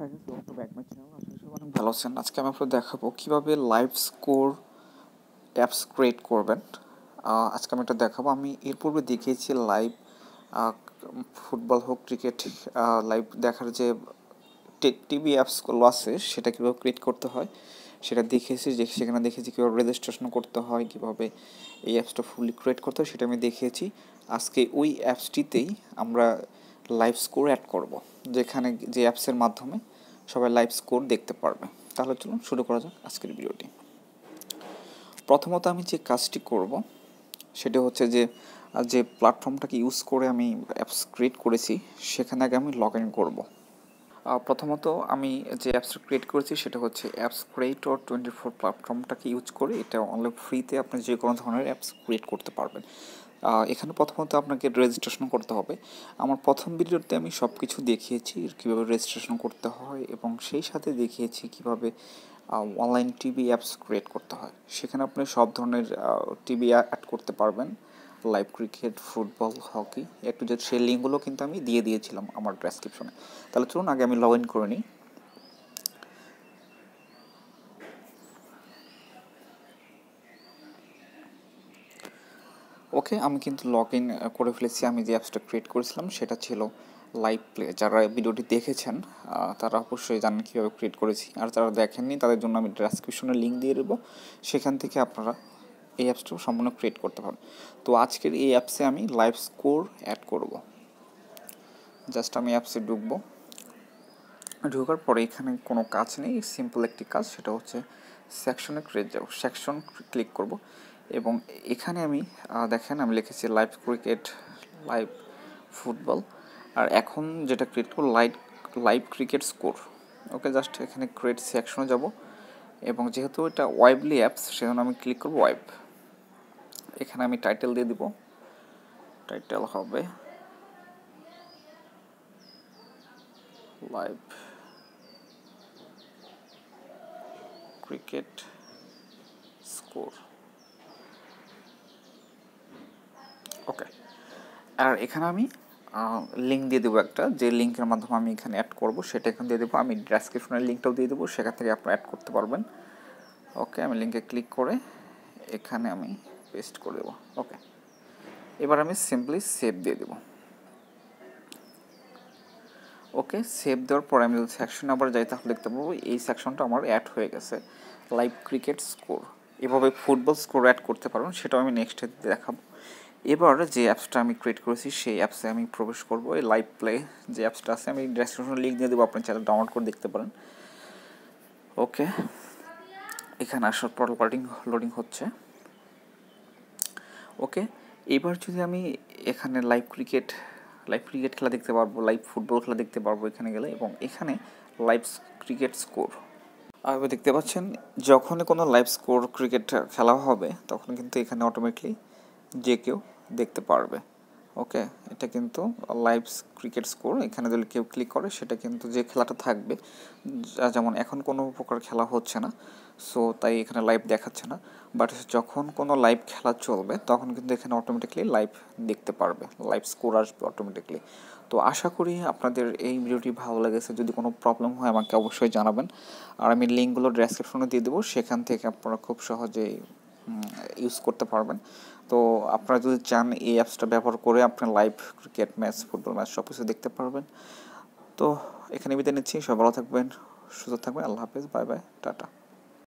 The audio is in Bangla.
High guys, welcome to back my channel. আশা করি সবাই অনেক ভালো আছেন। আজকে আমি আপনাদের দেখাবো কিভাবে লাইভ স্কোর অ্যাপস ক্রিয়েট করবেন। আজকে আমি এটা দেখাবো। আমি এর পূর্বে দেখিয়েছি লাইভ ফুটবল হোক, ক্রিকেট লাইভ দেখার যে টিভি অ্যাপসগুলো আছে সেটা কীভাবে ক্রিয়েট করতে হয় সেটা দেখিয়েছি। সেখানে দেখেছি কীভাবে রেজিস্ট্রেশন করতে হয়, কীভাবে এই অ্যাপসটা ফুললি ক্রিয়েট করতে হয় সেটা আমি দেখিয়েছি। আজকে ওই অ্যাপসটিতেই আমরা লাইভ স্কোর অ্যাড করব, যেখানে যে অ্যাপসের মাধ্যমে সবাই লাইভ স্কোর দেখতে পারবে। তাহলে চলুন শুরু করা যাক আজকের ভিডিওটি। প্রথমত আমি যে কাজটি করব সেটা হচ্ছে যে প্ল্যাটফর্মটাকে ইউজ করে আমি অ্যাপস ক্রিয়েট করেছি সেখানে আগে আমি লগ ইন করবো। প্রথমত আমি যে অ্যাপসটা ক্রিয়েট করেছি সেটা হচ্ছে অ্যাপস ক্রিয়েটর 24 প্ল্যাটফর্মটাকে ইউজ করে। এটা অনলাইন ফ্রিতে আপনি যে কোনো ধরনের অ্যাপস ক্রিয়েট করতে পারবেন। এখানে প্রথমত আপনাকে রেজিস্ট্রেশন করতে হবে। আমার প্রথম ভিডিওতে আমি সব কিছু দেখিয়েছি কীভাবে রেজিস্ট্রেশন করতে হয় এবং সেই সাথে দেখিয়েছি কীভাবে অনলাইন টিভি অ্যাপস ক্রিয়েট করতে হয়। সেখানে আপনি সব ধরনের টিভি অ্যাড করতে পারবেন, লাইভ ক্রিকেট, ফুটবল, হকি, একটু যে সেই লিঙ্কগুলো কিন্তু আমি দিয়ে দিয়েছিলাম আমার ডেসক্রিপশনে। তাহলে চলুন আগে আমি লগ ইন করে নিই। ওকে, আমি কিন্তু লগ ইন করে ফেলেছি। আমি যে অ্যাপসটা ক্রিয়েট করেছিলাম সেটা ছিল লাইভ প্লে। যারা ভিডিওটি দেখেছেন তারা অবশ্যই জানেন কীভাবে ক্রিয়েট করেছি, আর যারা দেখেননি তাদের জন্য আমি ডেসক্রিপশনে লিঙ্ক দিয়ে দেবো, সেখান থেকে আপনারা এই অ্যাপসটা সম্পূর্ণ ক্রিয়েট করতে পারেন। তো আজকের এই অ্যাপসে আমি লাইভ স্কোর অ্যাড করব। জাস্ট আমি অ্যাপসে ঢুকবো। ঢোকার পরে এখানে কোনো কাজ নেই, সিম্পল একটি কাজ, সেটা হচ্ছে সেকশনে ক্রিয়েট যাব। সেকশন ক্লিক করব এবং এখানে আমি দেখেন আমি লিখেছি লাইভ ক্রিকেট, লাইভ ফুটবল, আর এখন যেটা ক্রিয়েট করব লাইভ ক্রিকেট স্কোর। ওকে, জাস্ট এখানে ক্রিয়েট সেকশনে যাব এবং যেহেতু এটা ওয়েবলি অ্যাপস সেজন্য আমি ক্লিক করব ওয়েব। এখানে আমি টাইটেল দিয়ে দিব। টাইটেল হবে লাইভ ক্রিকেট স্কোর। ওকে, আর এখানে আমি লিঙ্ক দিয়ে দেবো একটা, যে লিঙ্কের মাধ্যমে আমি এখানে অ্যাড করব সেটা এখানে দিয়ে দেবো। আমি ডেসক্রিপশনের লিঙ্কটাও দিয়ে দেবো, সেখান থেকে আপনারা অ্যাড করতে পারবেন। ওকে, আমি লিঙ্কে ক্লিক করে এখানে আমি পেস্ট করে দেবো। ওকে, এবার আমি সিম্পলি সেভ দিয়ে দেবো। ওকে, সেভ দেওয়ার পরে আমি যদি সেকশনে আবার যাই তাহলে দেখতে পাবো এই সেকশনটা আমার অ্যাড হয়ে গেছে, লাইভ ক্রিকেট স্কোর। এভাবে ফুটবল স্কোর অ্যাড করতে পারবেন, সেটাও আমি নেক্সটে দেখাবো। এবার যে অ্যাপসটা আমি ক্রিয়েট করেছি সেই অ্যাপসে আমি প্রবেশ করব। এই লাইভ প্লে যে অ্যাপসটা আছে আমি ডেসক্রিপশনে লিঙ্ক দিয়ে দেবো, আপনি চ্যানেল ডাউনলোড করে দেখতে পারেন। ওকে, এখানে আসার পর লোডিং হচ্ছে। ওকে, এবার যদি আমি এখানে লাইভ ক্রিকেট খেলা দেখতে পারবো, লাইভ ফুটবল খেলা দেখতে পারবো এখানে গেলে, এবং এখানে লাইভ ক্রিকেট স্কোর এবার দেখতে পাচ্ছেন। যখনই কোনো লাইভ স্কোর ক্রিকেট খেলা হবে তখন কিন্তু এখানে অটোমেটিকলি যে কেউ দেখতে পারবে। ওকে, এটা কিন্তু লাইভ ক্রিকেট স্কোর। এখানে যদি কেউ ক্লিক করে সেটা কিন্তু যে খেলাটা থাকবে, যেমন এখন কোনো প্রকার খেলা হচ্ছে না, সো তাই এখানে লাইভ দেখাচ্ছে না, বাট যখন কোনো লাইভ খেলা চলবে তখন কিন্তু এখানে অটোমেটিকলি লাইভ দেখতে পারবে, লাইভ স্কোর আসবে অটোমেটিকলি। তো আশা করি আপনাদের এই ভিডিওটি ভালো লেগেছে। যদি কোনো প্রবলেম হয় আমাকে অবশ্যই জানাবেন, আর আমি লিঙ্কগুলো ডেসক্রিপশনে দিয়ে দেবো, সেখান থেকে আপনারা খুব সহজেই ইউজ করতে পারবেন। তো আপনারা যদি চান এই অ্যাপসটা ব্যবহার করে আপনার live cricket match, football match সব কিছু দেখতে পারবেন। তো এখানে বিদায় নিচ্ছি, সবাই ভালো থাকবেন, সুস্থ থাকবেন। আল্লাহ হাফেজ, বাই বাই, টাটা।